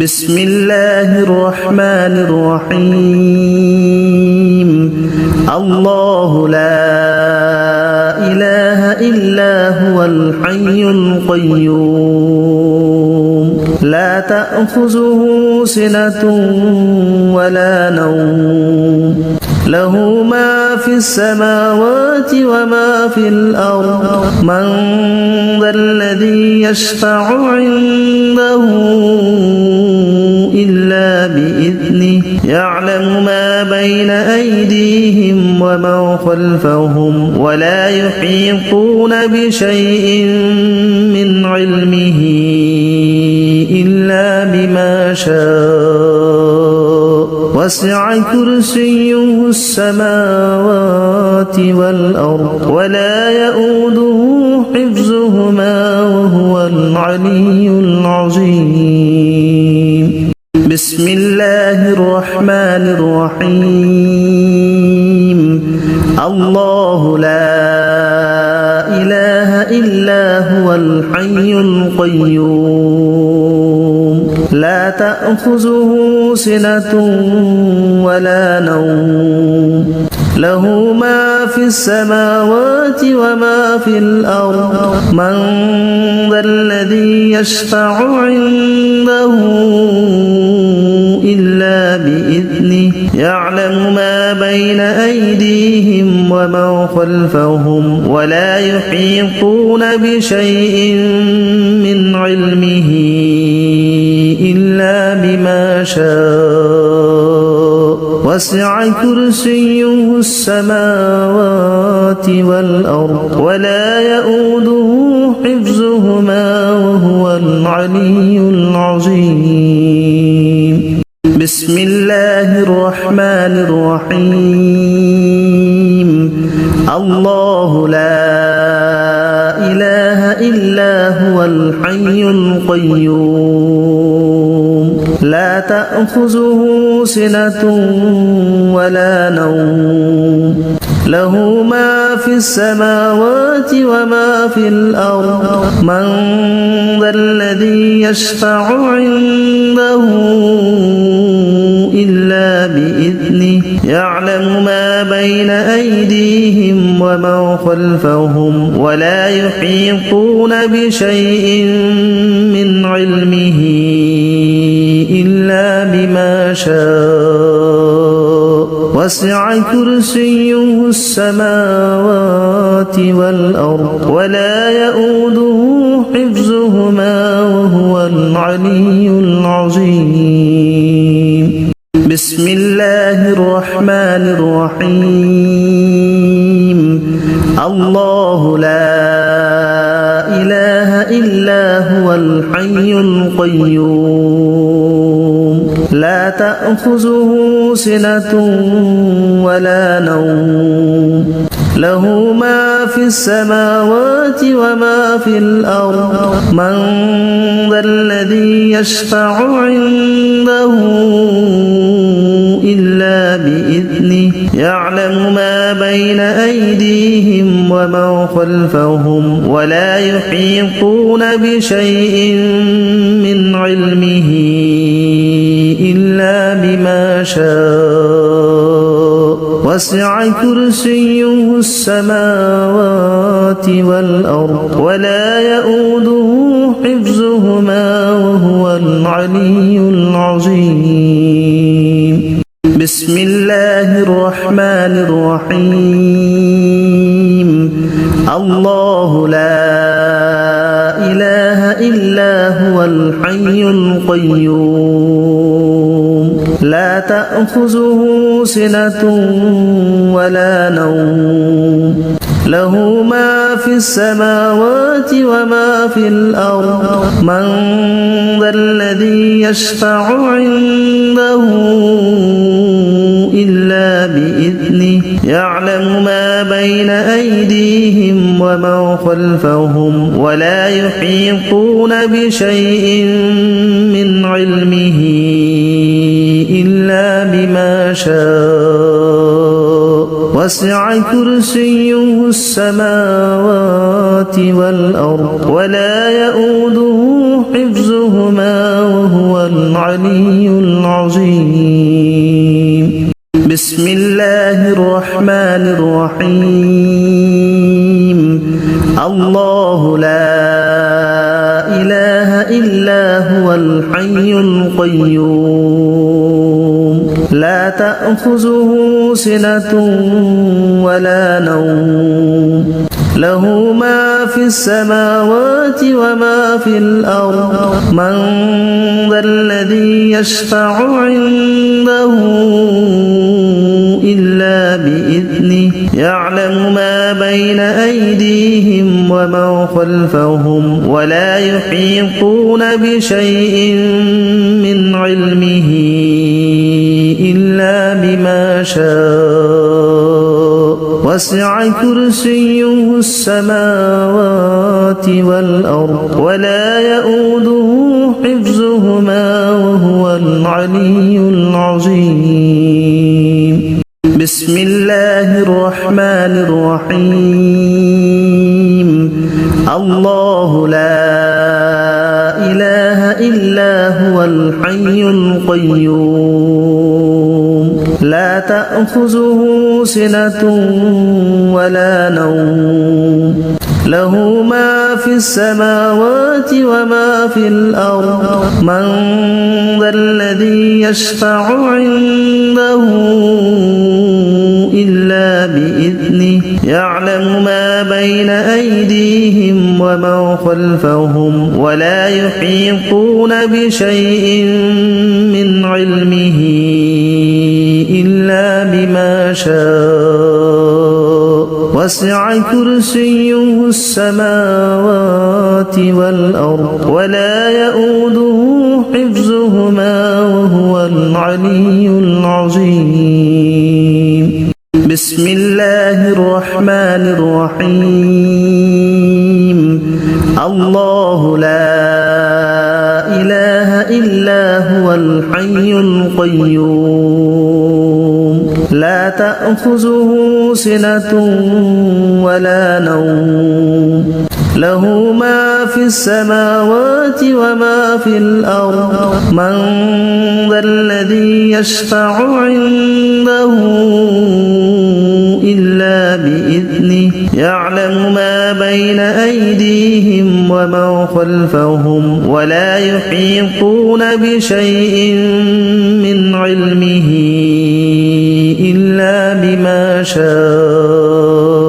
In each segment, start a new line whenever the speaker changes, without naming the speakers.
بسم الله الرحمن الرحيم الله لا إله إلا هو الحي القيوم لا تأخذه سنة ولا نوم له ما في السماوات وما في الأرض من ذا الذي يشفع عنده إلا بإذنه يعلم ما بين أيديهم وما خلفهم ولا يحيطون بشيء من علمه إلا بما شاء وسع كرسيه السماوات والأرض ولا يؤوده حفظهما وهو العلي العظيم بسم الله الرحمن الرحيم الله لا إله إلا هو الحي القيوم لا تأخذه سنة ولا نوم له ما في السماوات وما في الأرض من ذا الذي يشفع عنده إلا بإذنه يعلم ما بين أيديهم وما خلفهم ولا يحيطون بشيء من علمه إلا بما شاء وسع كرسيه السماوات والأرض ولا يؤوده حفظهما وهو العلي العظيم بسم الله الرحمن الرحيم الله لا إله إلا هو الحي القيوم لا تأخذه سنة ولا نوم له ما في السماوات وما في الأرض من ذا الذي يشفع عنده إلا بإذنه يعلم ما بين أيديهم وما خلفهم ولا يحيطون بشيء من علمه إلا بما شاء وسع كرسيه السماوات والأرض ولا يؤوده حفظهما وهو العلي العظيم بسم الله الرحمن الرحيم الله لا إله إلا هو الحي القيوم لا تأخذه سنة ولا نوم له ما في السماوات وما في الأرض من ذا الذي يشفع عنده إلا بإذنه يعلم ما بين أيديهم وما خلفهم ولا يحيطون بشيء من علمه إلا بما شاء وسع كرسيه السماوات والأرض ولا يؤوده حفظهما وهو العلي العظيم بسم الله الرحمن الرحيم الله لا إله إلا هو الحي القيوم لا تأخذه سنة ولا نوم له ما في السماوات وما في الأرض من ذا الذي يشفع عنده إلا بإذنه يعلم ما بين أيديهم وما خلفهم ولا يحيطون بشيء من علمه إلا بما شاء وسع كرسيه السماوات والأرض ولا يؤوده حفظهما وهو العلي العظيم بسم الله الرحمن الرحيم الله لا إله إلا هو الحي القيوم لا تأخذه سنة ولا نوم له ما في السماوات وما في الأرض من ذا الذي يشفع عنده إلا بإذنه يعلم ما بين أيديهم وما خلفهم ولا يحيطون بشيء من علمه إلا بما شاء وسع كرسيه السماوات والأرض ولا يؤوده حفظهما وهو العلي العظيم بسم الله الرحمن الرحيم الله لا إله إلا هو الحي القيوم لا تأخذه سنة ولا نوم له ما في السماوات وما في الأرض من ذا الذي يشفع عنده إلا بإذنه يعلم ما بين أيديهم وما خلفهم ولا يحيطون بشيء من علمه إلا بما شاء وسع كرسيه السماوات والأرض ولا يؤوده حفظهما وهو العلي العظيم بسم الله الرحمن الرحيم الله لا إله إلا هو الحي القيوم لا تأخذه سنة ولا نوم له ما في السماوات وما في الأرض من ذا الذي يشفع عنده إلا بإذنه يعلم ما بين أيديهم وما خلفهم ولا يحيطون بشيء من علمه إلا بما شاء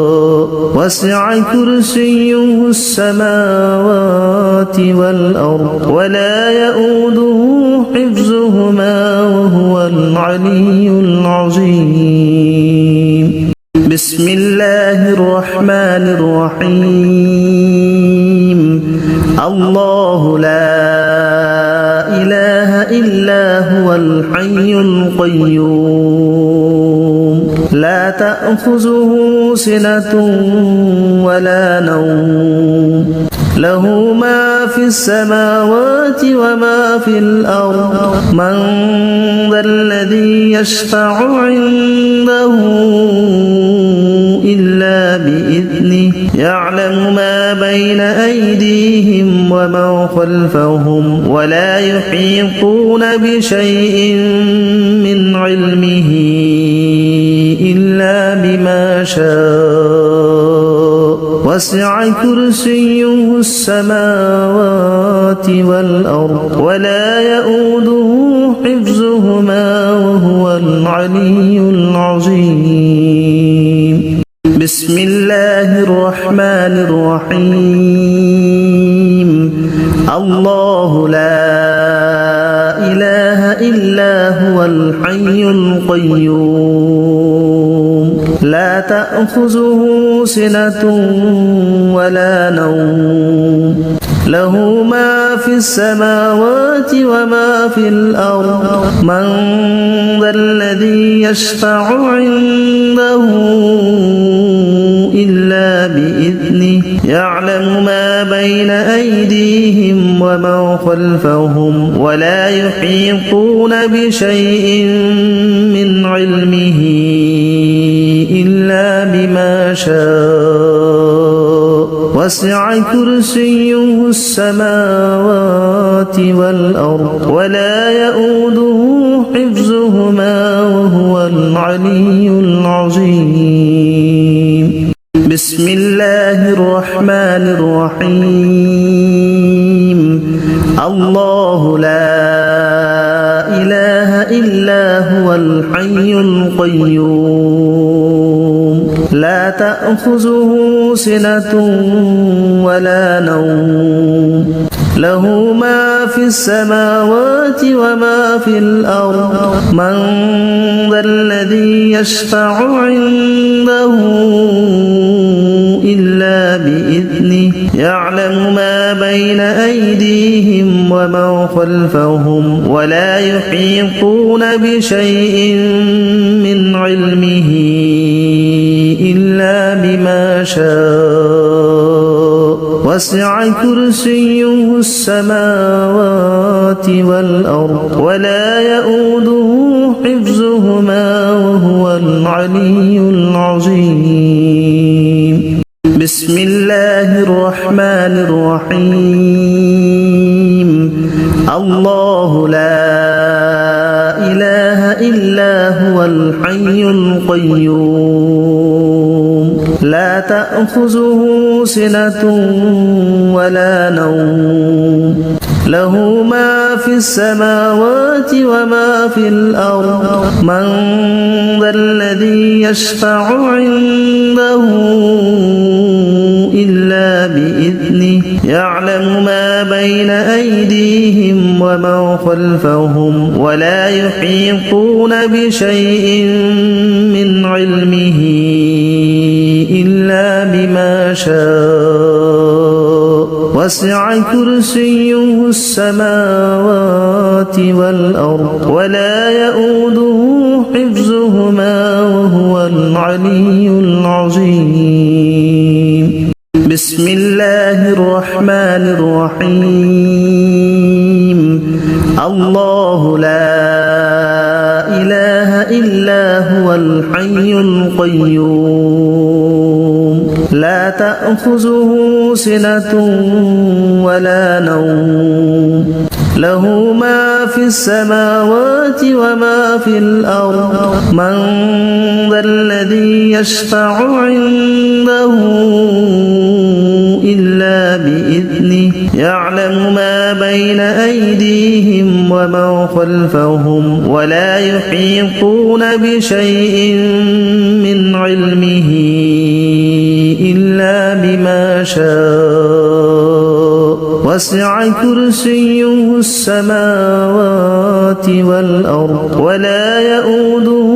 وسع كرسيه السماوات والأرض ولا يؤوده حفظهما وهو العلي العظيم بسم الله الرحمن الرحيم الله لا إله إلا هو الحي القيوم لا تأخذه سنة ولا نوم له ما في السماوات وما في الأرض من ذا الذي يشفع عنده إلا بإذنه يعلم ما بين أيديهم وما خلفهم ولا يحيطون بشيء من علمه إلا بما شاء وسع كرسيه السماوات والأرض ولا يؤوده حفظهما وهو العلي العظيم بسم الله الرحمن الرحيم الله لا إله إلا هو الحي القيوم لا تأخذه سنة ولا نوم له ما في السماوات وما في الأرض من ذا الذي يشفع عنده إلا بإذنه يعلم ما بين أيديهم وما خلفهم ولا يحيطون بشيء من علمه إلا بما شاء وسع كرسيه السماوات والأرض ولا يؤوده حفظهما وهو العلي العظيم. بسم الله الرحمن الرحيم. الله لا إله إلا هو الحي القيوم لا تأخذه سنة ولا نوم له ما في السماوات وما في الأرض من ذا الذي يشفع عنده إلا بإذنه يعلم ما بين أيديهم وما خلفهم ولا يحيطون بشيء من علمه إلا بما شاء وسع كرسيه السماوات والأرض ولا يؤوده حفظهما وهو العلي العظيم. بسم الله الرحمن الرحيم. الله لا إله إلا هو الحي القيوم لا تأخذه سنة ولا نوم له ما في السماوات وما في الأرض من ذا الذي يشفع عنده إلا بإذنه يعلم ما بين أيديهم وما خلفهم ولا يحيطون بشيء من علمه إلا بما شاء وسع كرسيه السماوات والأرض ولا يؤوده حفظهما وهو العلي العظيم. بسم الله الرحمن الرحيم. الله لا إله إلا هو الحي القيوم لا تأخذه سنة ولا نوم له ما في السماوات وما في الأرض من ذا الذي يشفع عنده إلا بإذنه يعلم ما بين أيديهم وما خلفهم ولا يحيطون بشيء من علمه إلا بما شاء وسع كرسيه السماوات والأرض ولا يؤوده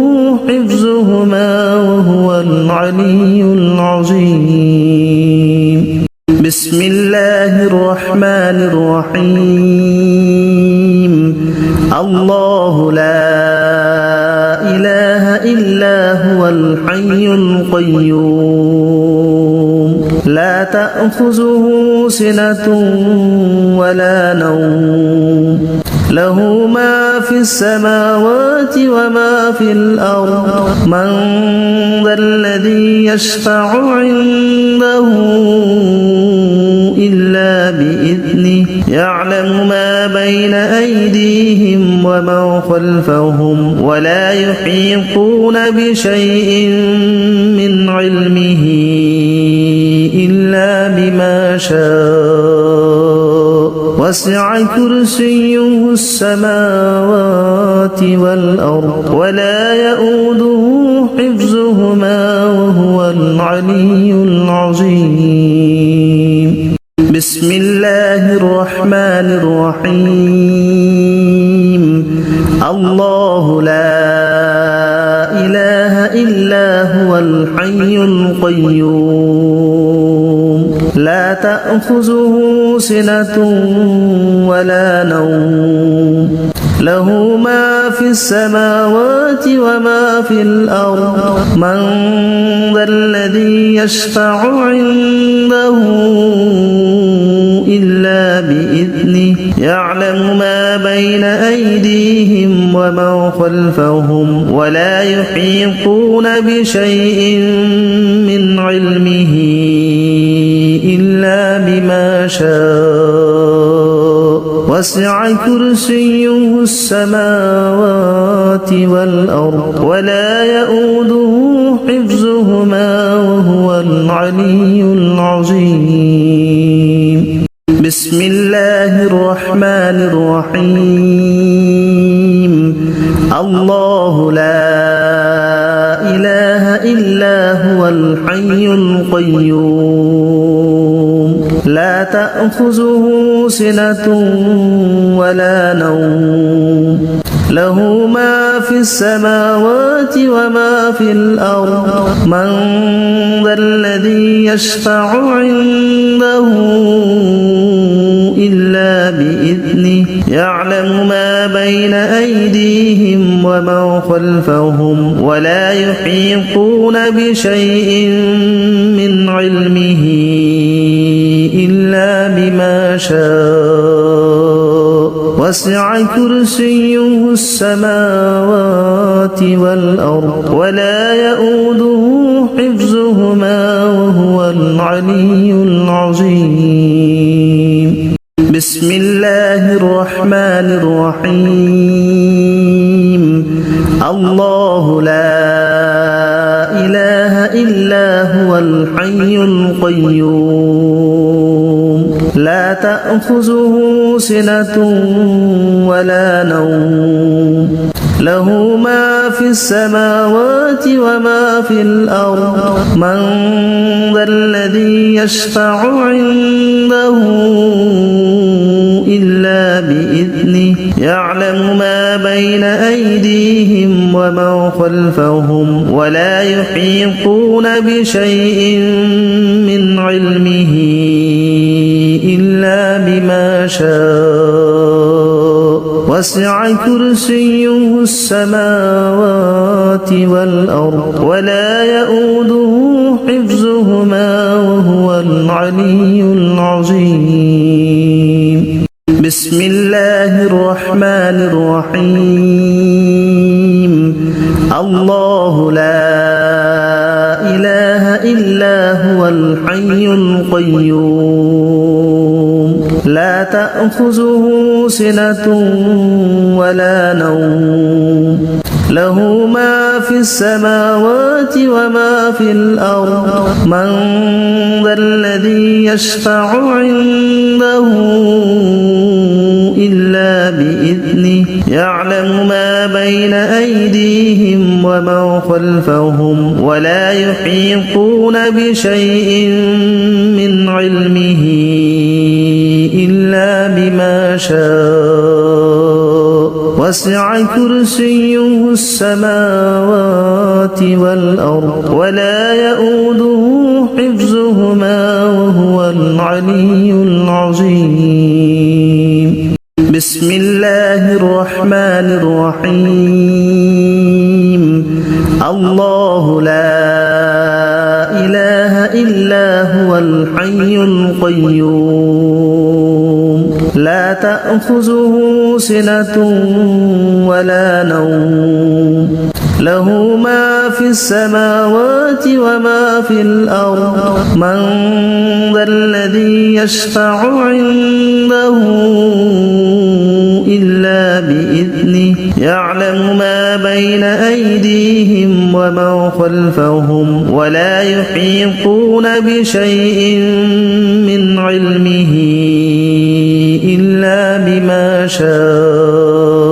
حفظهما وهو العلي العظيم. بسم الله الرحمن الرحيم. الله لا إله إلا هو الحي القيوم لا تأخذه سنة ولا نوم له ما في السماوات وما في الأرض من ذا الذي يشفع عنده إلا بإذنه يعلم ما بين أيديهم وما خلفهم ولا يحيطون بشيء من علمه إلا بما شاء وسع كرسيه السماوات والأرض ولا يؤوده حفظهما وهو العلي العظيم. بسم الله الرحمن الرحيم. الله لا إله إلا هو الحي القيوم لا تأخذه سنة ولا نوم له ما في السماوات وما في الأرض من ذا الذي يشفع عنده إلا بإذنه يعلم ما بين أيديهم وما خلفهم ولا يحيطون بشيء من علمه إلا بما شاء وسع كرسيه السماوات والأرض ولا يؤوده حفظهما وهو العلي العظيم. بسم الله الرحمن الرحيم. الله لا إله إلا هو الحي القيوم لا تأخذه سنة ولا نوم له ما في السماوات وما في الأرض من ذا الذي يشفع عنده إلا بإذنه يعلم ما بين أيديهم وما خلفهم ولا يحيطون بشيء من علمه إلا شاء وسع كرسيه السماوات والأرض ولا يؤوده حفظهما وهو العلي العظيم بسم الله الرحمن الرحيم الله لا إله إلا هو الحي القيوم لا تأخذه سنة ولا نوم له ما في السماوات وما في الأرض من ذا الذي يشفع عنده إلا بإذنه يعلم ما بين أيديهم وما خلفهم ولا يحيطون بشيء من علمه إلا بما شاء وسع كرسيه السماوات والأرض ولا يؤوده حفظهما وهو العلي العظيم بسم الله الرحمن الرحيم الله لا إله إلا هو الحي القيوم لا تأخذه سنة ولا نوم له ما في السماوات وما في الأرض من ذا الذي يشفع عنده إلا بإذنه يعلم ما بين أيديهم وما خلفهم ولا يحيطون بشيء من علمه إلا بما شاء وسع كرسيه السماوات والأرض ولا يؤوده حفظهما وهو العلي العظيم بسم الله الرحمن الرحيم الله لا إله إلا هو الحي القيوم لا تأخذه سنة ولا نوم له ما في السماوات وما في الأرض من ذا الذي يشفع عنده إلا بإذنه يعلم ما بين أيديهم وما خلفهم ولا يحيطون بشيء من علمه إلا بما شاء وسع كرسيه السماوات والأرض ولا يؤوده حفظهما وهو العلي العظيم بسم الله الرحمن الرحيم الله لا إله إلا هو الحي القيوم لا تأخذه سنة ولا نوم له ما في السماوات وما في الأرض من ذا الذي يشفع عنده إلا بإذنه يعلم ما بين أيديهم وما خلفهم ولا يحيطون بشيء من علمه إلا بما شاء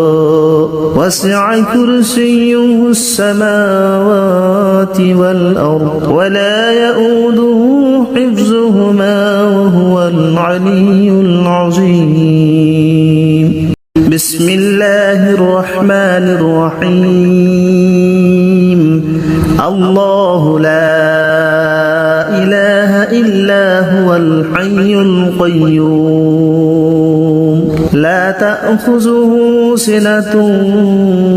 وسع كرسيه السماوات والأرض ولا يؤوده حفظهما وهو العلي العظيم بسم الله الرحمن الرحيم الله لا إله إلا هو الحي القيوم لا تأخذه سنة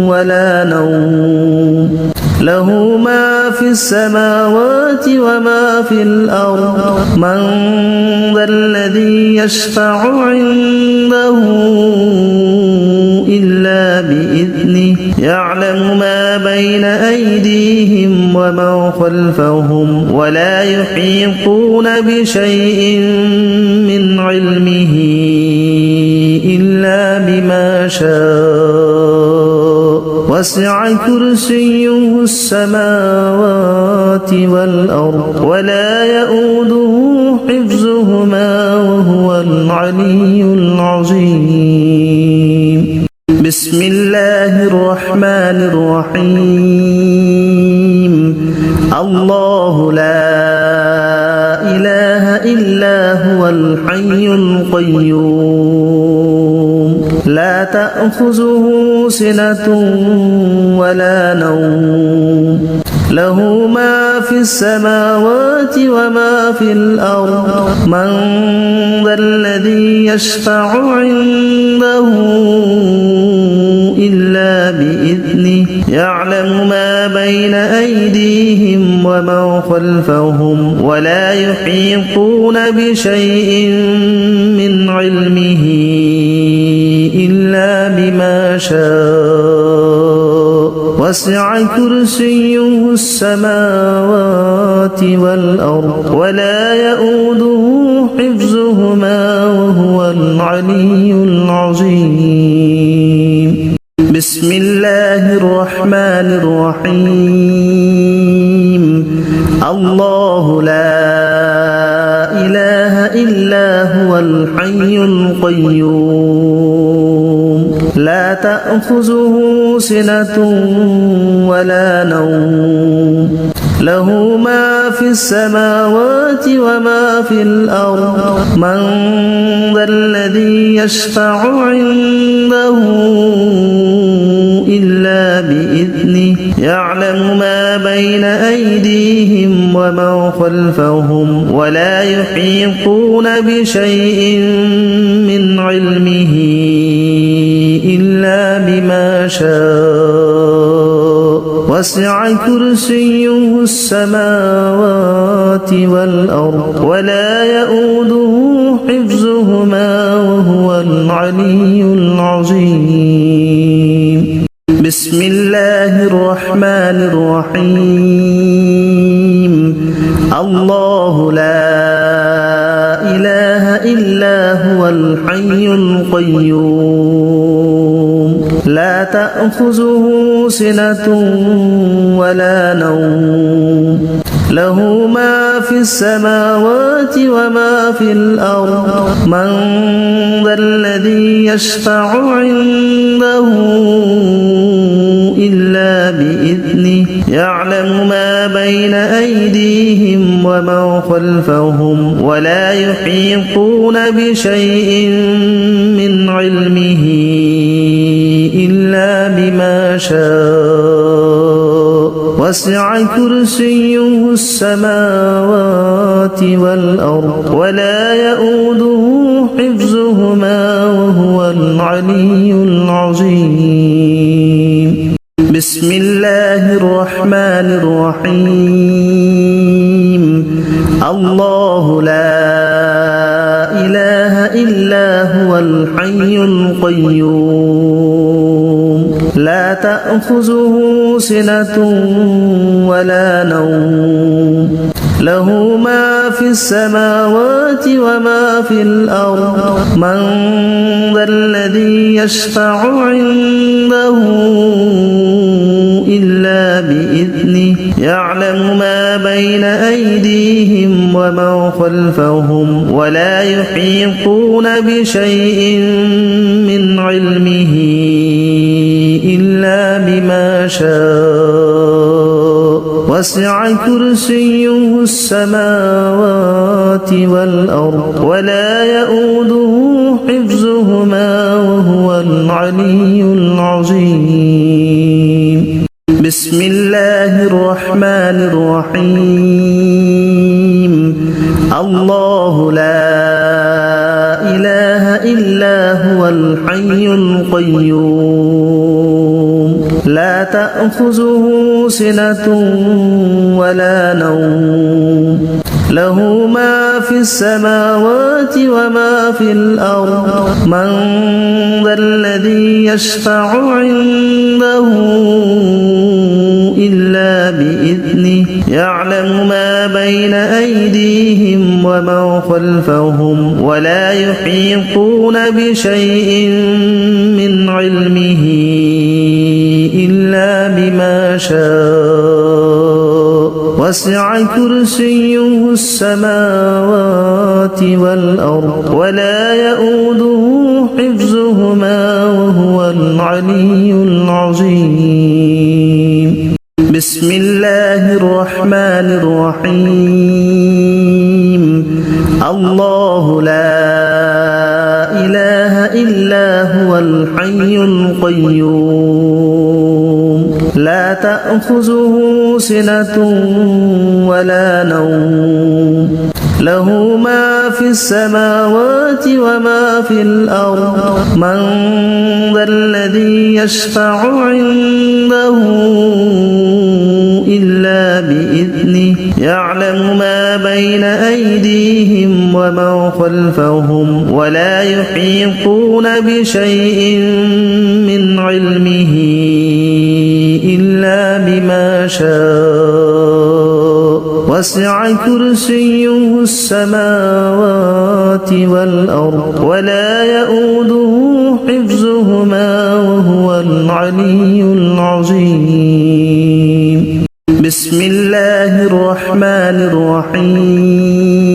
ولا نوم له ما في السماوات وما في الأرض من ذا الذي يشفع عنده إلا بإذنه يعلم ما بين أيديهم ومن خلفهم ولا يحيطون بشيء من علمه إلا بما شاء وسع كرسيه السماوات والأرض ولا يؤوده حفظهما وهو العلي العظيم بسم الله الرحمن الرحيم الله لا إله إلا هو الحي القيوم لا تأخذه سنة ولا نوم له ما في السماوات وما في الأرض من ذا الذي يشفع عنده إلا بإذنه يعلم ما بين أيديهم ومن خلفهم ولا يحيطون بشيء من علمه إلا بما شاء وسع كرسيه السماوات والأرض ولا يؤوده حفظهما وهو العلي العظيم بسم الله الرحمن الرحيم الله لا إله إلا هو الحي القيوم لا تأخذه سنة ولا نوم له ما في السماوات وما في الأرض من ذا الذي يشفع عنده إلا بإذنه يعلم ما بين أيديهم ومن خلفهم ولا يحيطون بشيء من علمه إلا بما شاء وسع كرسيه السماوات والأرض ولا يؤوده حفظهما وهو العلي العظيم بسم الله الرحمن الرحيم الله لا إله إلا هو الحي القيوم لا تأخذه سنة ولا نوم له ما في السماوات وما في الأرض من ذا الذي يشفع عنده إلا بإذنه يعلم ما بين أيديهم ومن خلفهم ولا يحيطون بشيء من علمه إلا بما شاء وسع كرسيه السماوات والأرض ولا يؤوده حفظهما وهو العلي العظيم بسم الله الرحمن الرحيم الله لا إله إلا هو الحي القيوم لا تأخذه سنة ولا نوم له ما في السماوات وما في الأرض من ذا الذي يشفع عنده إلا بإذنه يعلم ما بين أيديهم ومن خلفهم ولا يحيطون بشيء من علمه إلا بما شاء وسع كرسيه السماوات والأرض ولا يؤوده حفظهما وهو العلي العظيم بسم الله الرحمن الرحيم الله لا إله إلا هو الحي القيوم لا تأخذه سنة ولا نوم له ما في السماوات وما في الأرض من ذا الذي يشفع عنده إلا بإذنه يعلم ما بين أيديهم وما خلفهم ولا يحيطون بشيء من علمه إلا بما شاء وسع كرسيه السماوات والأرض ولا يؤوده حفظهما وهو العلي العظيم بسم الله الرحمن الرحيم الله لا إله إلا هو الحي القيوم لا تأخذه سنة ولا نوم له ما في السماوات وما في الأرض من ذا الذي يشفع عنده إلا بإذنه يعلم ما بين أيديهم وما خلفهم ولا يحيطون بشيء من علمه إلا بما شاء وسع كرسيه السماوات والأرض ولا يؤوده حفظهما وهو العلي العظيم بسم الله الرحمن الرحيم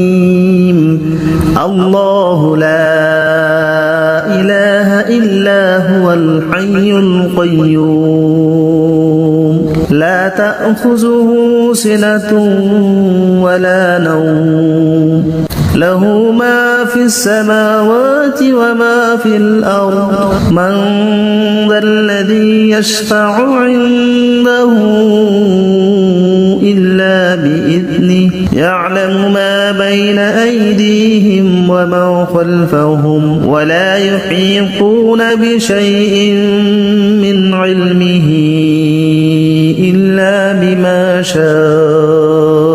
الله لا إله إلا هو الحي القيوم لا تأخذه سنة ولا نوم له ما في السماوات وما في الأرض من ذا الذي يشفع عنده إلا بإذنه يعلم ما بين أيديهم وما خلفهم ولا يحيطون بشيء من علمه إلا بما شاء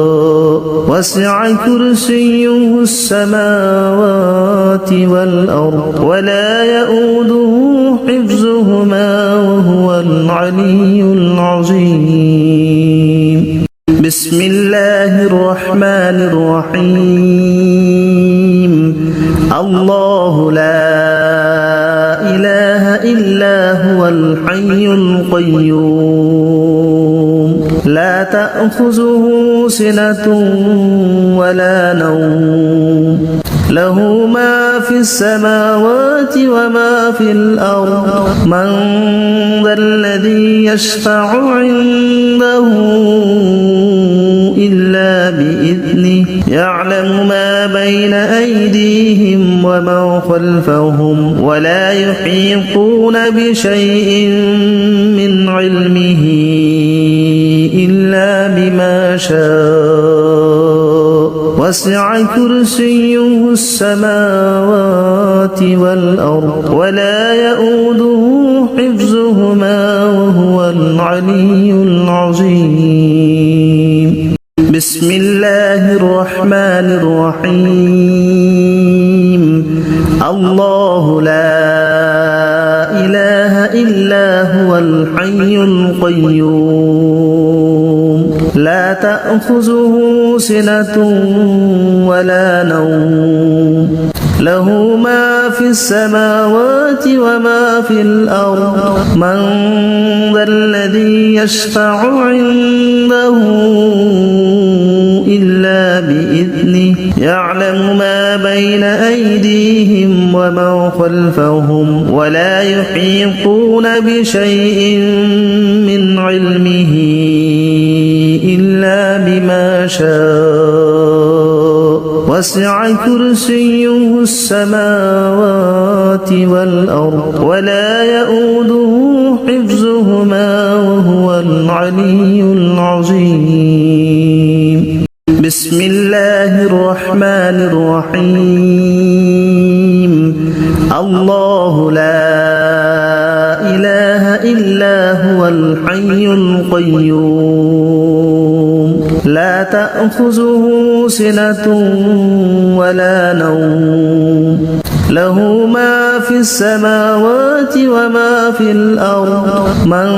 وسع كرسيه السماوات والأرض ولا يؤوده حفظهما وهو العلي العظيم بسم الله الرحمن الرحيم الله لا إله إلا هو الحي القيوم لا تأخذه سنة ولا نوم له ما في السماوات وما في الأرض من ذا الذي يشفع عنده إلا بإذنه يعلم ما بين أيديهم وما خلفهم ولا يحيطون بشيء من علمه إلا بما شاء وسع كرسيه السماوات والأرض ولا يؤوده حفظهما وهو العلي العظيم بسم الله الرحمن الرحيم الله لا إله إلا هو الحي القيوم لا تأخذه سنة ولا نوم له ما في السماوات وما في الأرض من ذا الذي يشفع عنده إلا بإذنه يعلم ما بين أيديهم وما خلفهم ولا يحيطون بشيء من علمه إلا بما شاء وسع كرسيه السماوات والأرض ولا يؤوده حفظهما وهو العلي العظيم بسم الله الرحمن الرحيم الله لا إله إلا هو الحي القيوم لا تأخذه سنة ولا نوم له ما في السماوات وما في الأرض من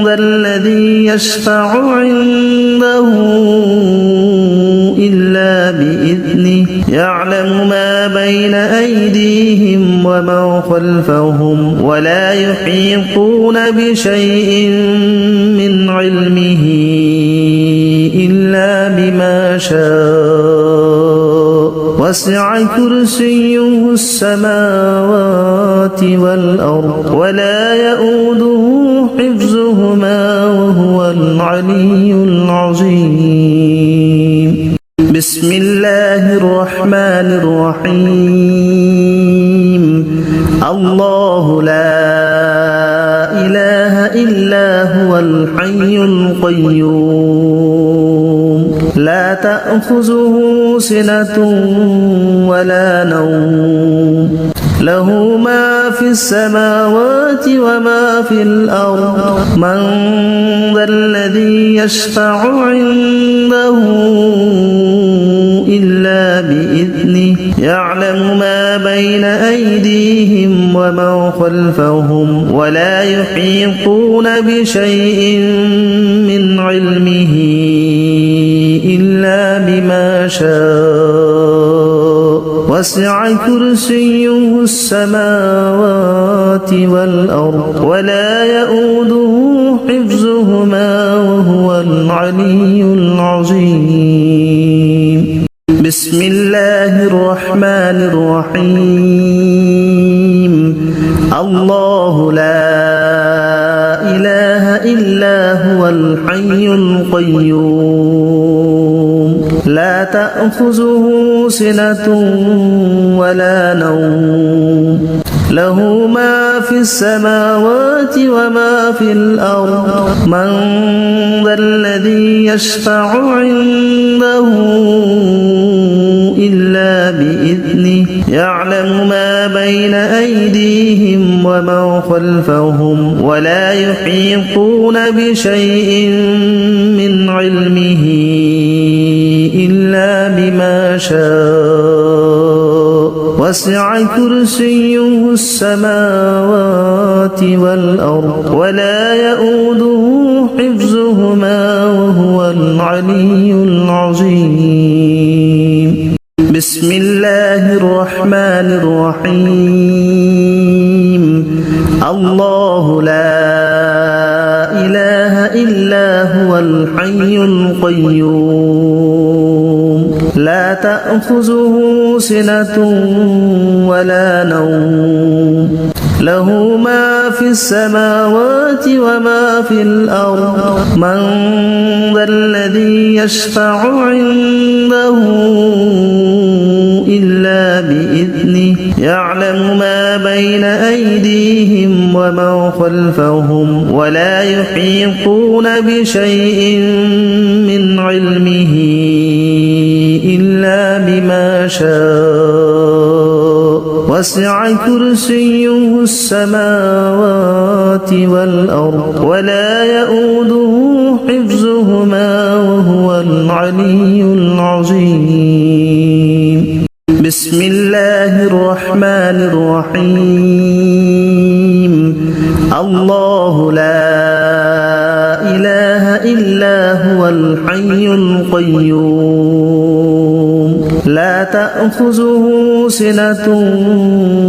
ذا الذي يشفع عنده إلا بإذنه يعلم ما بين أيديهم وما خلفهم ولا يحيطون بشيء من علمه إلا بما شاء وسع كرسيه السماوات والأرض ولا يؤوده حفظهما وهو العلي العظيم بسم الله الرحمن الرحيم الله لا إله إلا هو الحي القيوم لا تأخذه سنة ولا نوم له ما في السماوات وما في الأرض من ذا الذي يشفع عنده إلا بإذنه يعلم ما بين أيديهم وما خلفهم ولا يحيطون بشيء من علمه إلا بما شاء وسع كرسيه السماوات والأرض ولا يؤوده حفظهما وهو العلي العظيم بسم الله الرحمن الرحيم الله لا إله إلا هو الحي القيوم لا تأخذه سنة ولا نوم له ما في السماوات وما في الأرض من ذا الذي يشفع عنده إلا بإذنه يعلم ما بين أيديهم وما خلفهم ولا يحيطون بشيء من علمه إلا بما شاء وسع كرسيه السماوات والأرض ولا يؤوده حفظهما وهو العلي العظيم بسم الله الرحمن الرحيم الله لا إله إلا هو الحي القيوم لا تأخذه سنة ولا نوم له ما في السماوات وما في الأرض من ذا الذي يشفع عنده إلا بإذنه يعلم ما بين أيديهم وما خلفهم ولا يحيطون بشيء من علمه إلا بما شاء وسع كرسيه السماوات والأرض ولا يؤوده حفظهما وهو العلي العظيم بسم الله الرحمن الرحيم الله لا إله إلا هو الحي القيوم لا تأخذه سنة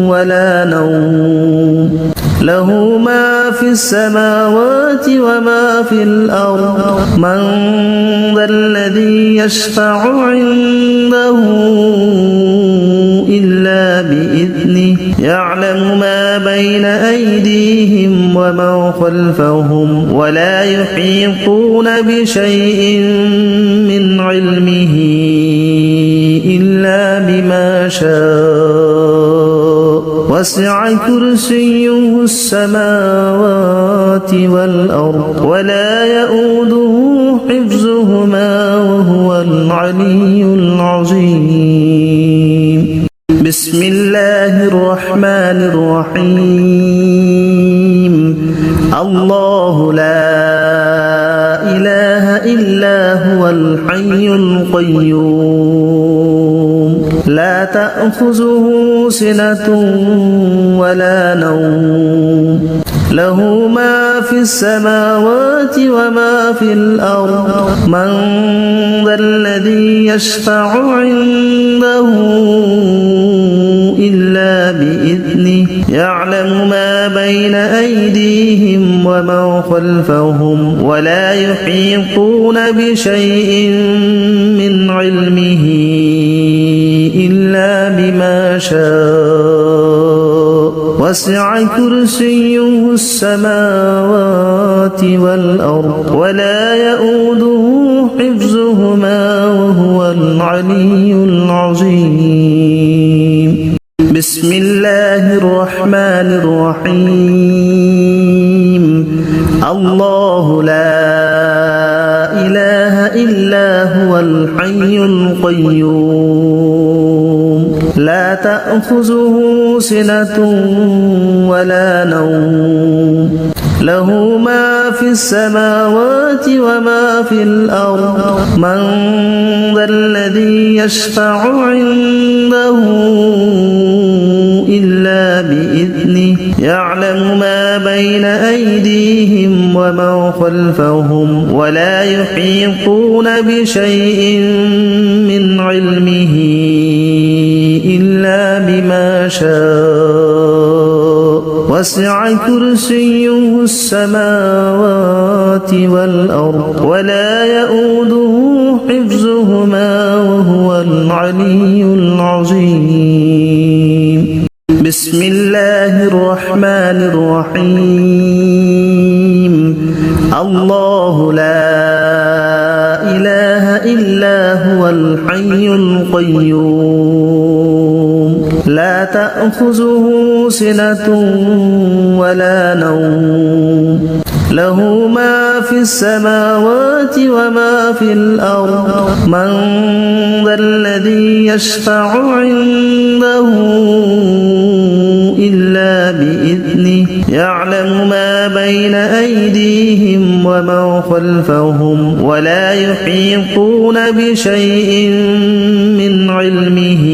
ولا نوم له ما في السماوات وما في الأرض من ذا الذي يشفع عنده إلا بإذنه يعلم ما بين أيديهم وما خلفهم ولا يحيطون بشيء من علمه إلا بما شاء وسع كرسيه السماوات والأرض ولا يؤوده حفظهما وهو العلي العظيم بسم الله الرحمن الرحيم الله لا إله إلا هو الحي القيوم لا تأخذه سنة ولا نوم له ما في السماوات وما في الأرض من ذا الذي يشفع عنده إلا بإذنه يعلم ما بين أيديهم وما خلفهم ولا يحيطون بشيء من علمه إلا بما شاء وسع كرسيه السماوات والأرض ولا يؤوده حفظهما وهو العلي العظيم بسم الله الرحمن الرحيم الله لا إله إلا هو الحي القيوم لا تأخذه سنة ولا نوم له ما في السماوات وما في الأرض من ذا الذي يشفع عنده إلا بإذنه يعلم ما بين أيديهم وما خلفهم ولا يحيطون بشيء من علمه إلا بما شاء وسع كرسيه السماوات والأرض ولا يؤوده حفظهما وهو العلي العظيم بسم الله الرحمن الرحيم الله لا إله إلا هو الحي القيوم لا تأخذه سنة ولا نوم له ما في السماوات وما في الأرض من ذا الذي يشفع عنده إلا بإذنه يعلم ما بين أيديهم وما خلفهم ولا يحيطون بشيء من علمه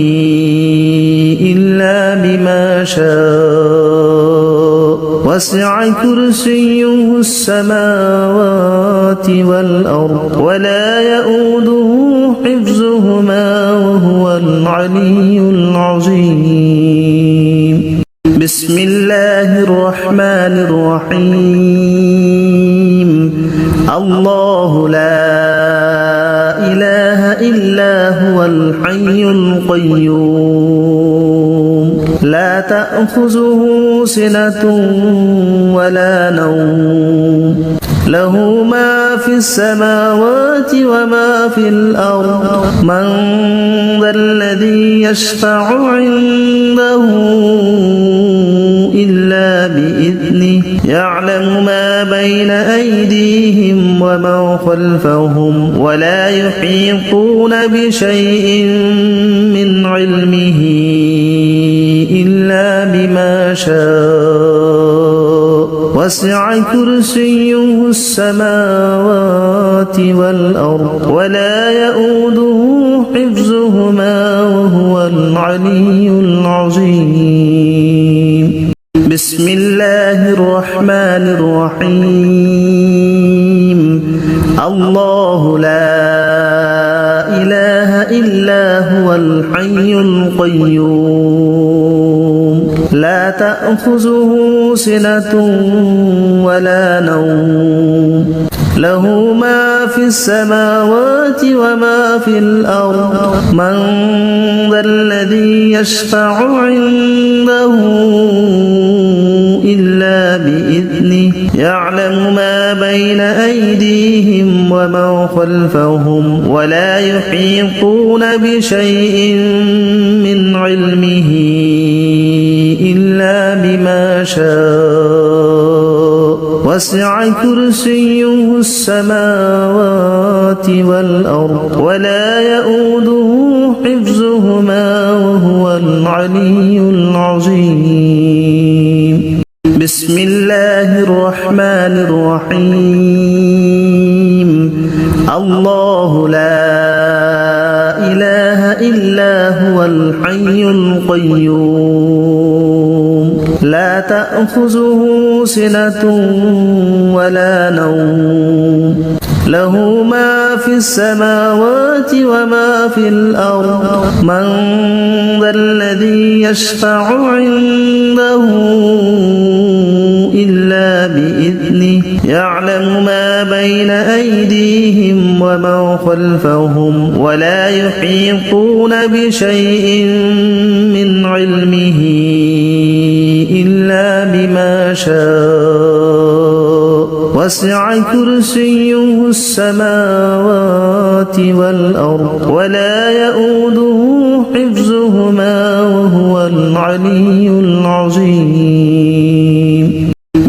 إلا بما شاء وسع كرسيه السماوات والأرض ولا يؤوده حفظهما وهو العلي العظيم بسم الله الرحمن الرحيم الله لا إله إلا هو الحي القيوم لا تأخذه سنة ولا نوم له ما في السماوات وما في الأرض من ذا الذي يشفع عنده إلا بإذنه يعلم ما بين أيديهم وما خلفهم ولا يحيطون بشيء من علمه إلا بما شاء وسع كرسيه السماوات والأرض ولا يؤوده حفظهما وهو العلي العظيم بسم الله الرحمن الرحيم الله لا إله إلا هو الحي القيوم لا تأخذه سنة ولا نوم له ما في السماوات وما في الأرض من ذا الذي يشفع عنده إلا بإذنه يعلم ما بين أيديهم وما خلفهم ولا يحيطون بشيء من علمه إلا بما شاء وسع كرسيه السماوات والأرض ولا يؤوده حفظهما وهو العلي العظيم بسم الله الرحمن الرحيم الله لا إله إلا هو الحي القيوم لا تأخذه سنة ولا نوم له ما في السماوات وما في الأرض من ذا الذي يشفع عنده إلا بإذنه يعلم ما بين أيديهم وما خلفهم ولا يحيطون بشيء من علمه إلا بما شاء وسع كرسيه السماوات والأرض ولا يؤوده حفظهما وهو العلي العظيم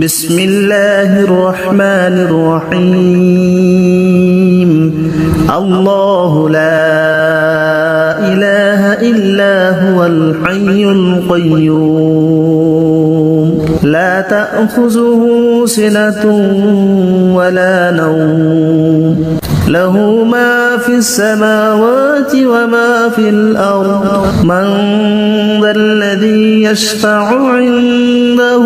بسم الله الرحمن الرحيم الله لا إله إلا هو الحي القيوم لا تأخذه سنة ولا نوم له ما في السماوات وما في الأرض من ذا الذي يشفع عنده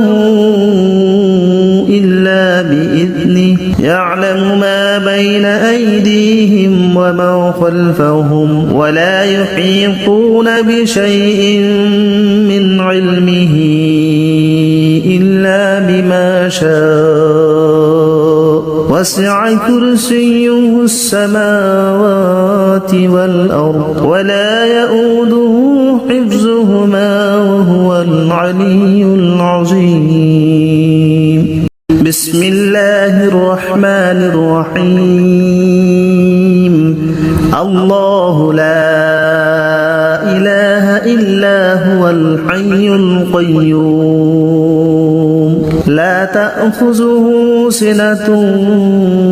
إلا بإذنه يعلم ما بين أيديهم وما خلفهم ولا يحيطون بشيء من علمه إلا بما شاء وسع كرسيه السماوات والأرض ولا يؤوده حفظهما وهو العلي العظيم بسم الله الرحمن الرحيم الله لا إله إلا هو الحي القيوم لا تأخذه سنة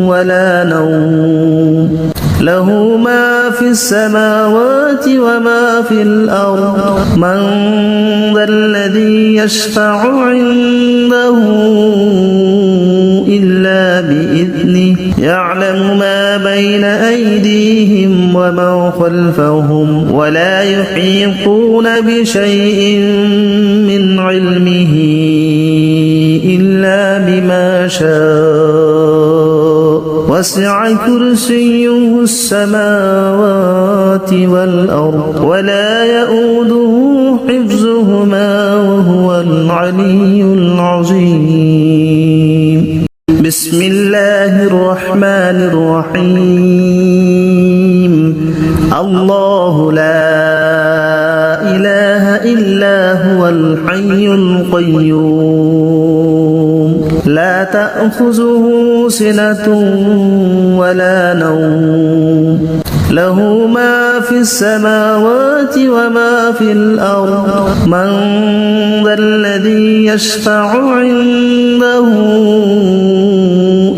ولا نوم له ما في السماوات وما في الأرض من ذا الذي يشفع عنده إلا بإذنه يعلم ما بين أيديهم وما خلفهم ولا يحيطون بشيء من علمه إلا بما شاء وسع كرسيه السماوات والأرض ولا يؤوده حفظهما وهو العلي العظيم بسم الله الرحمن الرحيم الله لا إله إلا هو الحي القيوم لا تأخذه سنة ولا نوم له ما في السماوات وما في الأرض من ذا الذي يشفع عنده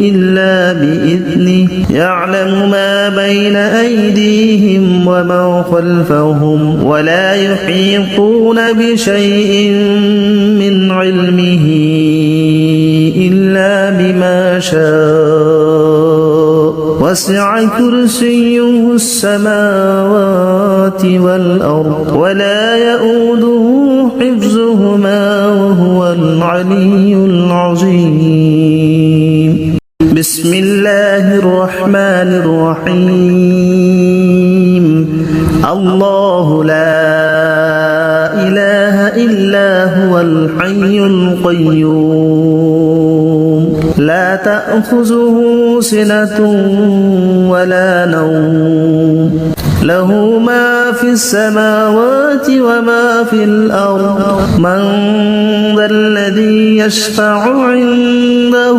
إلا بإذنه يعلم ما بين أيديهم وما خلفهم ولا يحيطون بشيء من علمه إلا بما شاء وسع كرسيه السماوات والأرض ولا يؤوده حفظهما وهو العلي العظيم بسم الله الرحمن الرحيم الله لا إله إلا هو الحي القيوم لا تأخذه سنة ولا نوم له ما في السماوات وما في الأرض من ذا الذي يشفع عنده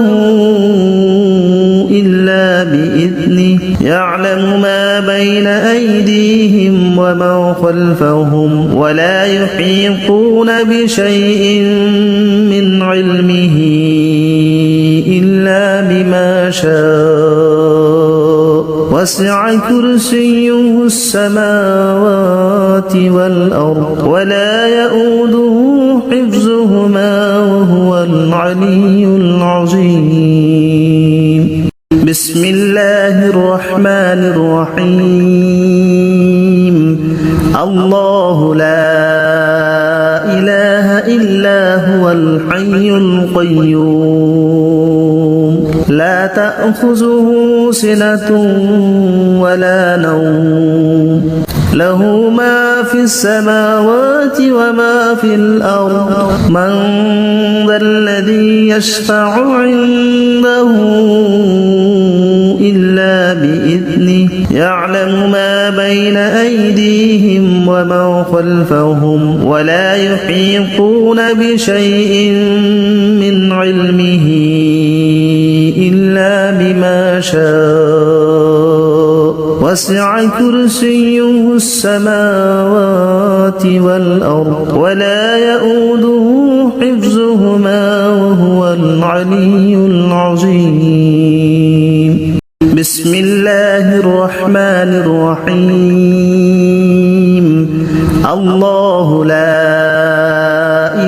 إلا بإذنه يعلم ما بين أيديهم وما خلفهم ولا يحيطون بشيء من علمه إلا بما شاء وسع كرسيه السماوات والأرض ولا يؤوده حفظهما وهو العلي العظيم بسم الله الرحمن الرحيم الله لا إله إلا هو الحي القيوم لا تأخذه سنة ولا نوم له ما في السماوات وما في الأرض من ذا الذي يشفع عنده إلا بإذنه يعلم ما بين أيديهم وما خلفهم ولا يحيطون بشيء من علمه إلا بما شاء وسع كرسيه السماوات والأرض ولا يؤوده حفظهما وهو العلي العظيم بسم الله الرحمن الرحيم الله لا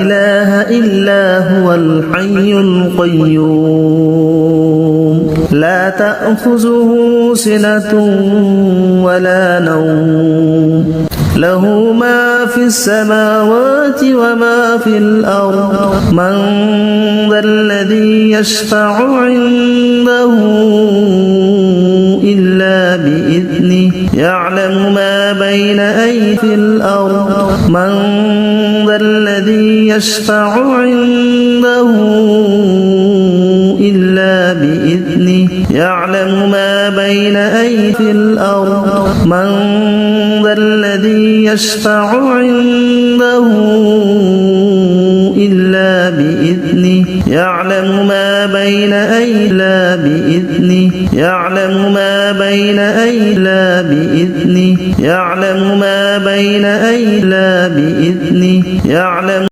إله إلا هو الحي القيوم لا تأخذه سنة ولا نوم له ما في السماوات وما في الأرض من ذا الذي يشفع عنده إلا بإذنه يعلم ما بين أيدي الأرض من ذا الذي يشفع عنده إلا بإذنه يعلم ما بين أيدي الأرض من ذا الذي يشفع عنده إلا بإذنه يعلم ما بين أيدي بإذنه يعلم ما بين أيدي بإذنه يعلم ما بين أيدي بإذنه يعلم